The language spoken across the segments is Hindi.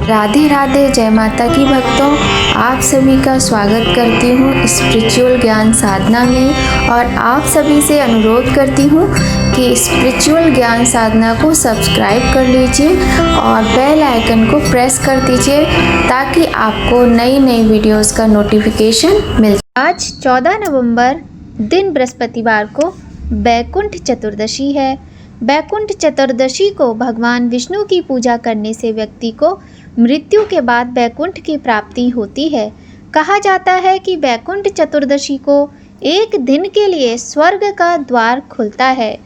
राधे राधे, जय माता की भक्तों। आप सभी का स्वागत करती हूँ स्पिरिचुअल ज्ञान साधना में और आप सभी से अनुरोध करती हूँ कि स्पिरिचुअल ज्ञान साधना को सब्सक्राइब कर लीजिए और बेल आइकन को प्रेस कर दीजिए ताकि आपको नई नई वीडियोस का नोटिफिकेशन मिल। आज 14 नवंबर दिन बृहस्पतिवार को बैकुंठ चतुर्दशी है। बैकुंठ चतुर्दशी को भगवान विष्णु की पूजा करने से व्यक्ति को मृत्यु के बाद बैकुंठ की प्राप्ति होती है। कहा जाता है कि बैकुंठ चतुर्दशी को एक दिन के लिए स्वर्ग का द्वार खुलता है।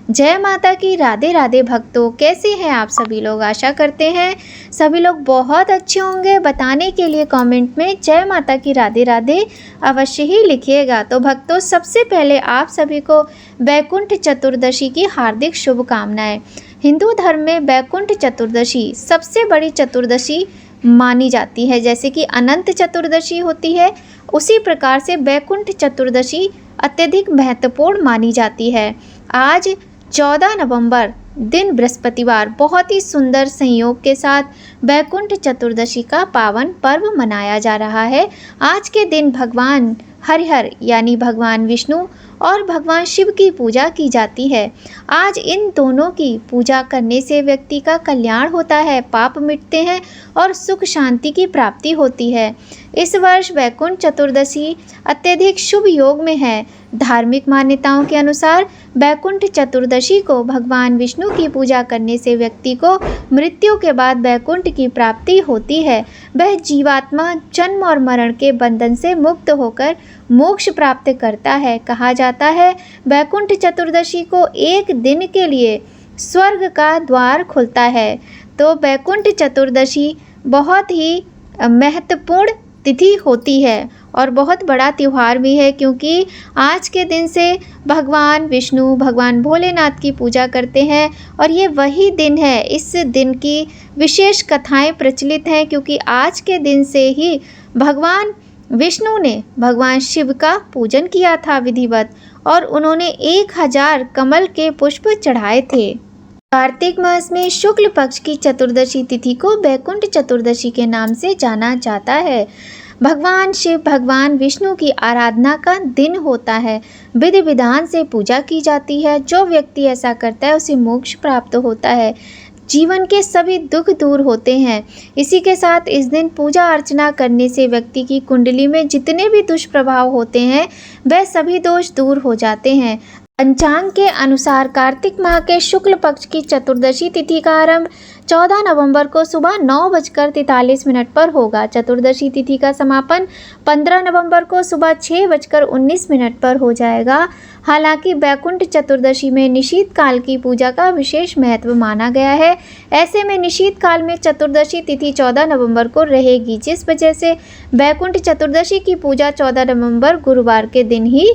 जय माता की। राधे राधे भक्तों, कैसे हैं आप सभी लोग? आशा करते हैं सभी लोग बहुत अच्छे होंगे। बताने के लिए कमेंट में जय माता की राधे राधे अवश्य ही लिखिएगा। तो भक्तों, सबसे पहले आप सभी को बैकुंठ चतुर्दशी की हार्दिक शुभकामनाएं। हिंदू धर्म में बैकुंठ चतुर्दशी सबसे बड़ी चतुर्दशी मानी जाती है। जैसे कि अनंत चतुर्दशी होती है, उसी प्रकार से बैकुंठ चतुर्दशी अत्यधिक महत्वपूर्ण मानी जाती है। आज 14 नवंबर दिन बृहस्पतिवार बहुत ही सुंदर संयोग के साथ बैकुंठ चतुर्दशी का पावन पर्व मनाया जा रहा है। आज के दिन भगवान हरिहर यानी भगवान विष्णु और भगवान शिव की पूजा की जाती है। आज इन दोनों की पूजा करने से व्यक्ति का कल्याण होता है, पाप मिटते हैं और सुख शांति की प्राप्ति होती है। इस वर्ष बैकुंठ चतुर्दशी अत्यधिक शुभ योग में है। धार्मिक मान्यताओं के अनुसार बैकुंठ चतुर्दशी को भगवान विष्णु की पूजा करने से व्यक्ति को मृत्यु के बाद बैकुंठ की प्राप्ति होती है। वह जीवात्मा जन्म और मरण के बंधन से मुक्त होकर मोक्ष प्राप्त करता है। कहा जाता है बैकुंठ चतुर्दशी को एक दिन के लिए स्वर्ग का द्वार खुलता है। तो बैकुंठ चतुर्दशी बहुत ही महत्वपूर्ण तिथि होती है और बहुत बड़ा त्यौहार भी है, क्योंकि आज के दिन से भगवान विष्णु भगवान भोलेनाथ की पूजा करते हैं और ये वही दिन है। इस दिन की विशेष कथाएं प्रचलित हैं, क्योंकि आज के दिन से ही भगवान विष्णु ने भगवान शिव का पूजन किया था विधिवत, और उन्होंने 1000 कमल के पुष्प चढ़ाए थे। कार्तिक मास में शुक्ल पक्ष की चतुर्दशी तिथि को बैकुंठ चतुर्दशी के नाम से जाना जाता है। भगवान शिव भगवान विष्णु की आराधना का दिन होता है। विधि विधान से पूजा की जाती है। जो व्यक्ति ऐसा करता है उसे मोक्ष प्राप्त होता है, जीवन के सभी दुख दूर होते हैं। इसी के साथ इस दिन पूजा अर्चना करने से व्यक्ति की कुंडली में जितने भी दुष्प्रभाव होते हैं वह सभी दोष दूर हो जाते हैं। पंचांग के अनुसार कार्तिक माह के शुक्ल पक्ष की चतुर्दशी तिथि का आरंभ 14 नवंबर को सुबह 9:43 पर होगा। चतुर्दशी तिथि का समापन 15 नवंबर को सुबह 6:19 पर हो जाएगा। हालांकि बैकुंठ चतुर्दशी में निशीत काल की पूजा का विशेष महत्व माना गया है। ऐसे में निशीत काल में चतुर्दशी तिथि 14 नवंबर को रहेगी, जिस वजह से बैकुंठ चतुर्दशी की पूजा 14 नवंबर गुरुवार के दिन ही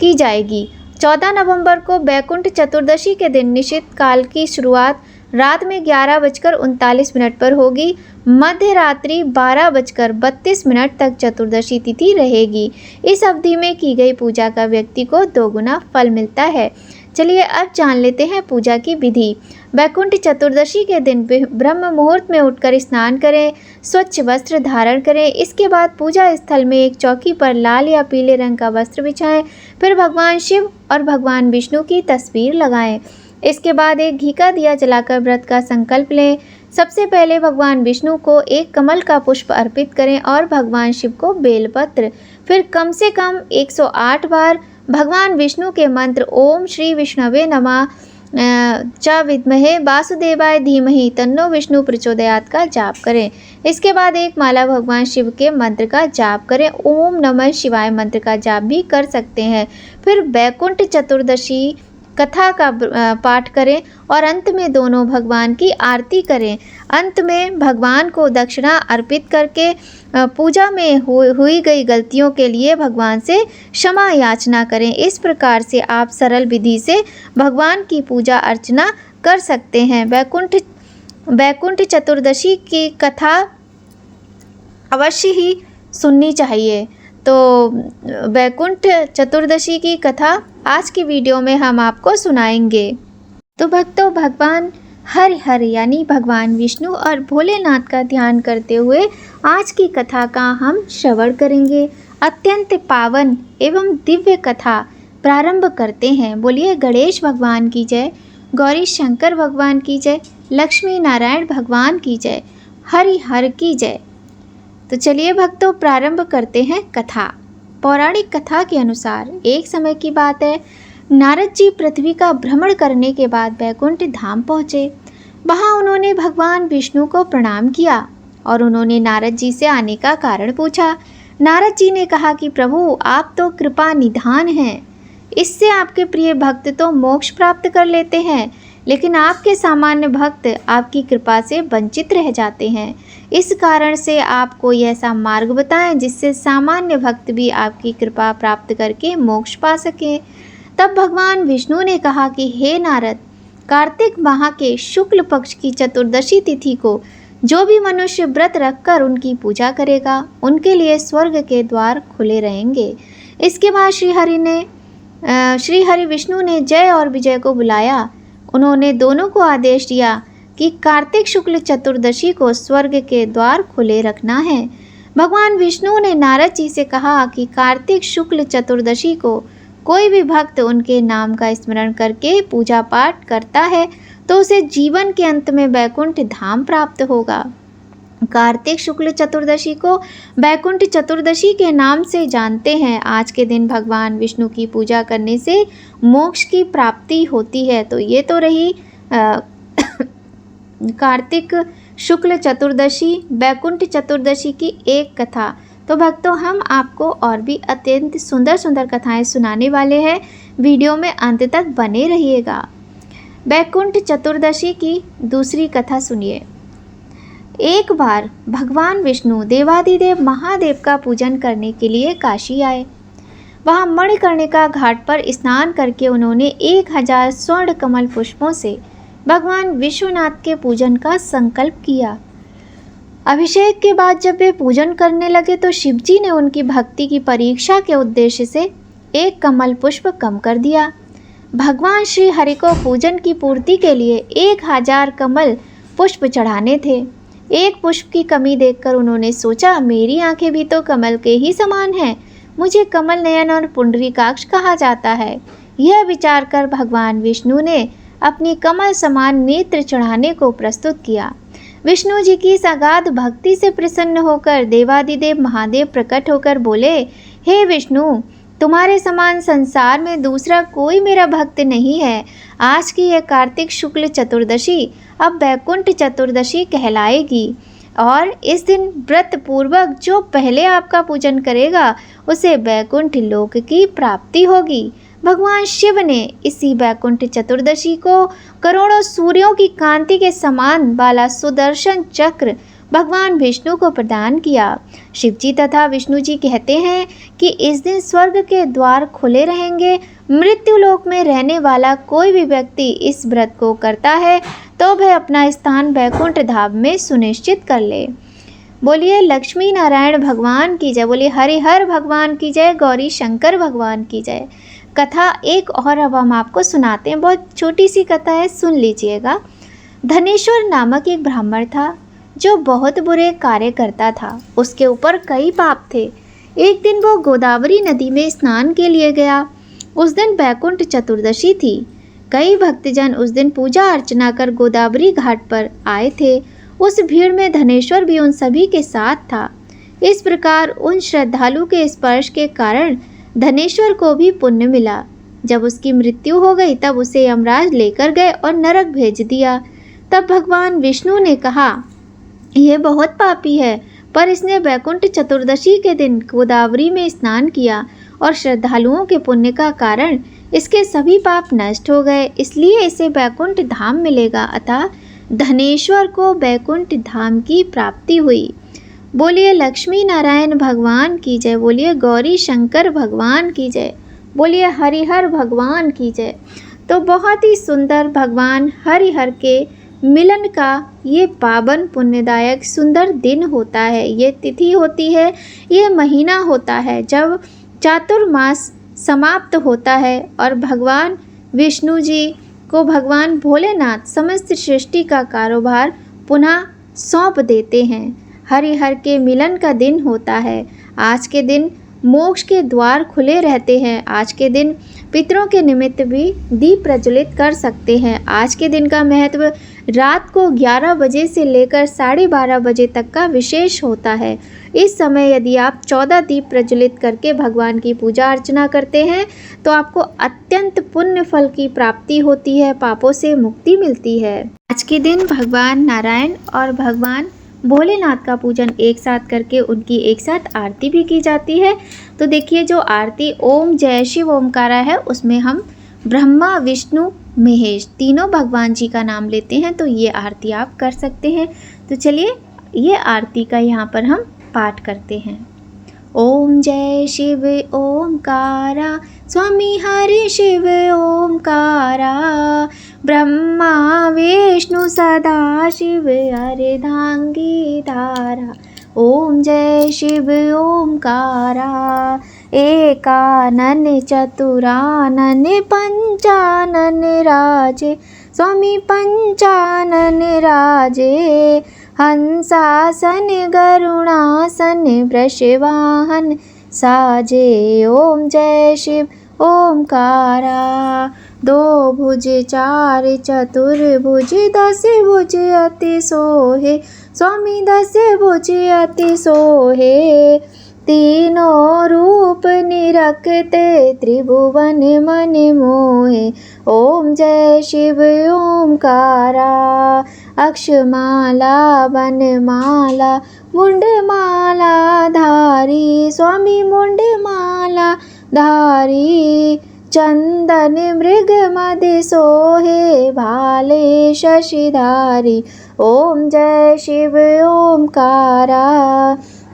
की जाएगी। 14 नवंबर को बैकुंठ चतुर्दशी के दिन निशित काल की शुरुआत रात में 11:39 पर होगी। मध्य रात्रि 12:32 तक चतुर्दशी तिथि रहेगी। इस अवधि में की गई पूजा का व्यक्ति को 2 गुना फल मिलता है। चलिए अब जान लेते हैं पूजा की विधि। बैकुंठ चतुर्दशी के दिन ब्रह्म मुहूर्त में उठकर स्नान करें, स्वच्छ वस्त्र धारण करें। इसके बाद पूजा स्थल में एक चौकी पर लाल या पीले रंग का वस्त्र बिछाएं। फिर भगवान शिव और भगवान विष्णु की तस्वीर लगाएं। इसके बाद एक घी का दिया जलाकर व्रत का संकल्प लें। सबसे पहले भगवान विष्णु को एक कमल का पुष्प अर्पित करें और भगवान शिव को बेलपत्र। फिर कम से कम 108 बार भगवान विष्णु के मंत्र ओम श्री विष्णवे नमः च विद्महे वासुदेवाय धीमहि तन्नो विष्णु प्रचोदयात् का जाप करें। इसके बाद एक माला भगवान शिव के मंत्र का जाप करें। ओम नमः शिवाय मंत्र का जाप भी कर सकते हैं। फिर बैकुंठ चतुर्दशी कथा का पाठ करें और अंत में दोनों भगवान की आरती करें। अंत में भगवान को दक्षिणा अर्पित करके पूजा में हुई गई गलतियों के लिए भगवान से क्षमा याचना करें। इस प्रकार से आप सरल विधि से भगवान की पूजा अर्चना कर सकते हैं। बैकुंठ चतुर्दशी की कथा अवश्य ही सुननी चाहिए। तो बैकुंठ चतुर्दशी की कथा आज की वीडियो में हम आपको सुनाएंगे। तो भक्तों, भगवान हर हर यानी भगवान विष्णु और भोलेनाथ का ध्यान करते हुए आज की कथा का हम श्रवण करेंगे। अत्यंत पावन एवं दिव्य कथा प्रारंभ करते हैं। बोलिए गणेश भगवान की जय, गौरी शंकर भगवान की जय, लक्ष्मी नारायण भगवान की जय, हरि हर की जय। तो चलिए भक्तों प्रारंभ करते हैं कथा। पौराणिक कथा के अनुसार एक समय की बात है, नारद जी पृथ्वी का भ्रमण करने के बाद बैकुंठ धाम पहुँचे। वहाँ उन्होंने भगवान विष्णु को प्रणाम किया और उन्होंने नारद जी से आने का कारण पूछा। नारद जी ने कहा कि प्रभु आप तो कृपा निधान हैं, इससे आपके प्रिय भक्त तो मोक्ष प्राप्त कर लेते हैं, लेकिन आपके सामान्य भक्त आपकी कृपा से वंचित रह जाते हैं। इस कारण से आप कोई ऐसा मार्ग बताएं जिससे सामान्य भक्त भी आपकी कृपा प्राप्त करके मोक्ष पा सकें। तब भगवान विष्णु ने कहा कि हे नारद, कार्तिक माह के शुक्ल पक्ष की चतुर्दशी तिथि को जो भी मनुष्य व्रत रखकर उनकी पूजा करेगा, उनके लिए स्वर्ग के द्वार खुले रहेंगे। इसके बाद श्री हरि विष्णु ने जय और विजय को बुलाया। उन्होंने दोनों को आदेश दिया कि कार्तिक शुक्ल चतुर्दशी को स्वर्ग के द्वार खुले रखना है। भगवान विष्णु ने नारद जी से कहा कि कार्तिक शुक्ल चतुर्दशी को कोई भी भक्त उनके नाम का स्मरण करके पूजा पाठ करता है तो उसे जीवन के अंत में बैकुंठ धाम प्राप्त होगा। कार्तिक शुक्ल चतुर्दशी को बैकुंठ चतुर्दशी के नाम से जानते हैं। आज के दिन भगवान विष्णु की पूजा करने से मोक्ष की प्राप्ति होती है। तो ये तो रही कार्तिक शुक्ल चतुर्दशी बैकुंठ चतुर्दशी की एक कथा। तो भक्तों हम आपको और भी अत्यंत सुंदर सुंदर कथाएं सुनाने वाले हैं, वीडियो में अंत तक बने रहिएगा। बैकुंठ चतुर्दशी की दूसरी कथा सुनिए। एक बार भगवान विष्णु देवादिदेव महादेव का पूजन करने के लिए काशी आए। वहां मणिकर्णिका घाट पर स्नान करके उन्होंने 1000 स्वर्ण कमल पुष्पों से भगवान विश्वनाथ के पूजन का संकल्प किया। अभिषेक के बाद जब वे पूजन करने लगे तो शिवजी ने उनकी भक्ति की परीक्षा के उद्देश्य से एक कमल पुष्प कम कर दिया। भगवान श्री हरि को पूजन की पूर्ति के लिए 1000 कमल पुष्प चढ़ाने थे। एक पुष्प की कमी देखकर उन्होंने सोचा, मेरी आंखें भी तो कमल के ही समान हैं, मुझे कमल नयन और पुंडरीकाक्ष कहा जाता है। यह विचार कर भगवान विष्णु ने अपनी कमल समान नेत्र चढ़ाने को प्रस्तुत किया। विष्णु जी की अगाध भक्ति से प्रसन्न होकर देवादिदेव महादेव प्रकट होकर बोले, हे विष्णु, तुम्हारे समान संसार में दूसरा कोई मेरा भक्त नहीं है। आज की यह कार्तिक शुक्ल चतुर्दशी अब बैकुंठ चतुर्दशी कहलाएगी और इस दिन व्रत पूर्वक जो पहले आपका पूजन करेगा उसे बैकुंठ लोक की प्राप्ति होगी। भगवान शिव ने इसी बैकुंठ चतुर्दशी को करोड़ों सूर्यों की कांति के समान वाला सुदर्शन चक्र भगवान विष्णु को प्रदान किया। शिवजी तथा विष्णु जी कहते हैं कि इस दिन स्वर्ग के द्वार खुले रहेंगे। मृत्यु लोक में रहने वाला कोई भी व्यक्ति इस व्रत को करता है तो वह अपना स्थान बैकुंठ धाम में सुनिश्चित कर ले। बोलिए लक्ष्मी नारायण भगवान की जय, बोलिए हरिहर भगवान की जय, गौरी शंकर भगवान की जय। कथा एक और अब हम आपको सुनाते हैं, बहुत छोटी सी कथा है, सुन लीजिएगा। धनेश्वर नामक एक ब्राह्मण था जो बहुत बुरे कार्य करता था। उसके ऊपर कई पाप थे। एक दिन वो गोदावरी नदी में स्नान के लिए गया। उस दिन बैकुंठ चतुर्दशी थी। कई भक्तजन उस दिन पूजा अर्चना कर गोदावरी घाट पर आए थे। उस भीड़ में धनेश्वर भी उन सभी के साथ था। इस प्रकार उन श्रद्धालु के स्पर्श के कारण धनेश्वर को भी पुण्य मिला। जब उसकी मृत्यु हो गई तब उसे यमराज लेकर गए और नरक भेज दिया। तब भगवान विष्णु ने कहा, यह बहुत पापी है, पर इसने बैकुंठ चतुर्दशी के दिन गोदावरी में स्नान किया और श्रद्धालुओं के पुण्य का कारण इसके सभी पाप नष्ट हो गए, इसलिए इसे बैकुंठ धाम मिलेगा। अतः धनेश्वर को बैकुंठ धाम की प्राप्ति हुई। बोलिए लक्ष्मी नारायण भगवान की जय, बोलिए गौरी शंकर भगवान की जय, बोलिए हरिहर भगवान की जय। तो बहुत ही सुंदर भगवान हरिहर के मिलन का ये पावन पुण्यदायक सुंदर दिन होता है। ये तिथि होती है, ये महीना होता है जब चातुर्मास समाप्त होता है और भगवान विष्णु जी को भगवान भोलेनाथ समस्त सृष्टि का कारोबार पुनः सौंप देते हैं। हरिहर के मिलन का दिन होता है। आज के दिन मोक्ष के द्वार खुले रहते हैं। आज के दिन पितरों के निमित्त भी दीप प्रज्वलित कर सकते हैं। आज के दिन का महत्व रात को 11 बजे से लेकर 12:30 बजे तक का विशेष होता है। इस समय यदि आप 14 दीप प्रज्वलित करके भगवान की पूजा अर्चना करते हैं तो आपको अत्यंत पुण्य फल की प्राप्ति होती है, पापों से मुक्ति मिलती है। आज के दिन भगवान नारायण और भगवान भोलेनाथ का पूजन एक साथ करके उनकी एक साथ आरती भी की जाती है। तो देखिए, जो आरती ओम जय शिव ओमकारा है उसमें हम ब्रह्मा विष्णु महेश तीनों भगवान जी का नाम लेते हैं। तो ये आरती आप कर सकते हैं। तो चलिए ये आरती का यहाँ पर हम पाठ करते हैं। ओम जय शिव ओमकारा स्वामी हरि शिव ओमकारा ब्रह्मा विष्णु सदा शिव अर्धांगी धारा। ओम जय शिव ओमकारा एकानन चतुरानन पंचानन राजे स्वामी पंचानन राजे हंसासन गरुणासन वृषवाहन साजे। ओम जय शिव ओमकारा दो भुज चार चतुर्भुज 10 भुज अति सोहे स्वामी 10 भुज अति सोहे तीनों रूप निरखते त्रिभुवन मन मोहे। ओम जय शिव ओमकारा अक्षमाला वनमाला मुंडमाला धारी स्वामी मुंडमाला धारी चंदन मृग मदि सोहे भाले शशिधारी। ओम जय शिव ओमकारा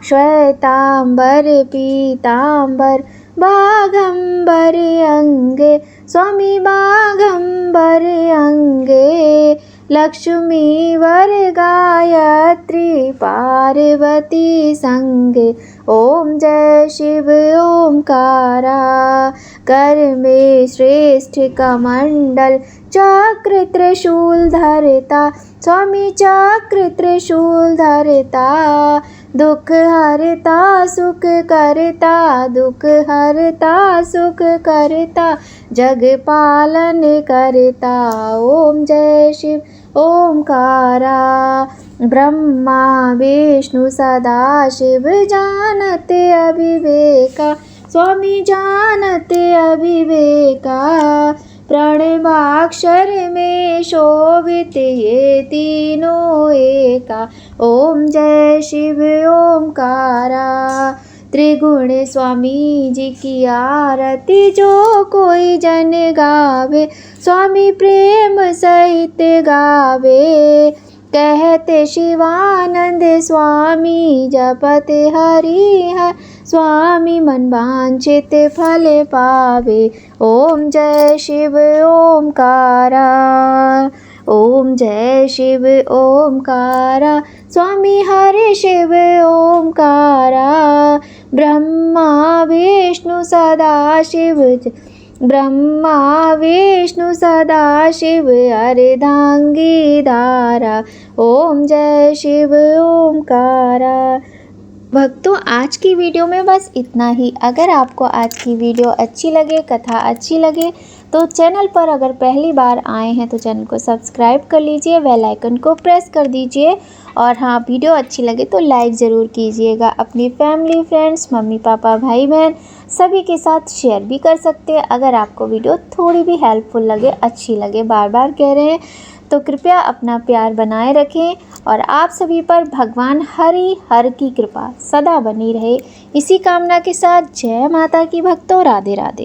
श्वेतांबर पीतांबर बाघंबर अंगे स्वामी बाघंबर अंगे लक्ष्मी वर गायत्री पार्वती संगे। ओम जय शिव ओमकारा कर में श्रेष्ठ कमंडल चक्र त्रिशूल धरता स्वामी चक्र त्रिशूल धरता दुख हरता सुख करता दुख हरता सुख करता जग पालन करता। ओम जय शिव ओमकारा ब्रह्मा विष्णु सदा शिव जानते अविवेका स्वामी जानते अविवेका प्रणवाक्षर में शोभित ये तीनों एका। ओम जय शिव ओमकारा त्रिगुण स्वामी जी की आरती जो कोई जन गावे स्वामी प्रेम सहित गावे कहते शिवानंद स्वामी जपते हरि हर स्वामी मन वांछित फल पावे। ओम जय शिव ओमकारा ओम जय शिव ओमकारा स्वामी हरि शिव ओमकारा ब्रह्मा विष्णु सदा शिव ब्रह्मा विष्णु सदा शिव अर्धांगी धारा। ओम जय शिव ओमकारा। भक्तों, आज की वीडियो में बस इतना ही। अगर आपको आज की वीडियो अच्छी लगे, कथा अच्छी लगे तो चैनल पर अगर पहली बार आए हैं तो चैनल को सब्सक्राइब कर लीजिए, बेल आइकन को प्रेस कर दीजिए और हाँ, वीडियो अच्छी लगे तो लाइक ज़रूर कीजिएगा। अपनी फैमिली फ्रेंड्स मम्मी पापा भाई बहन सभी के साथ शेयर भी कर सकते हैं। अगर आपको वीडियो थोड़ी भी हेल्पफुल लगे, अच्छी लगे, बार बार कह रहे हैं तो कृपया अपना प्यार बनाए रखें और आप सभी पर भगवान हरि हर की कृपा सदा बनी रहे। इसी कामना के साथ जय माता की भक्तों, राधे राधे।